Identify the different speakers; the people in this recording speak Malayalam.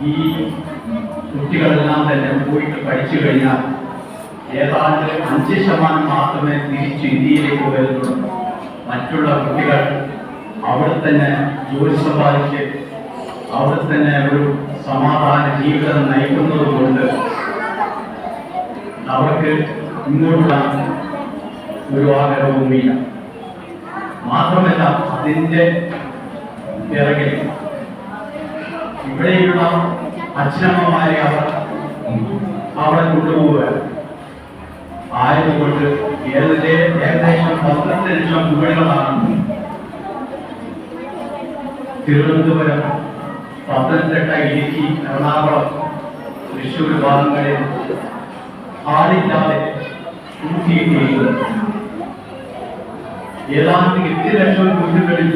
Speaker 1: ഈ കുട്ടികളെല്ലാം തന്നെ പോയിട്ട് പഠിച്ചു കഴിഞ്ഞാൽ ഏതാണ്ട് 5% മാത്രമേ തിരിച്ച് ഇന്ത്യയിലേക്ക് വരുന്നുള്ളൂ. മറ്റുള്ള കുട്ടികൾ അവിടെ തന്നെ ജോലി സമ്പാദിച്ച് അവിടെ തന്നെ ഒരു സമാധാന ജീവിതം നയിക്കുന്നത് കൊണ്ട് അവർക്ക് ഇങ്ങോട്ടുള്ള ഒരു ആഗ്രഹവുമില്ല. മാത്രമല്ല അതിൻ്റെ പിറകിൽ ഇവിടെയുള്ള അച്ഛനമ്മമാരെ അവർ അവിടെ കൊണ്ടുപോവുക ആയതുകൊണ്ട് ഏകദേശം 12 ലക്ഷം കുട്ടികളാണ് തിരുവനന്തപുരം, പത്തനംതിട്ട, ഇടുക്കി, എറണാകുളം, തൃശ്ശൂർ ഭാഗങ്ങളിൽ ആളില്ലാതെ കൂട്ടിയിട്ടിരിക്കുന്നത്. ഏതാണ്ട് 8 ലക്ഷം കുട്ടികളിൽ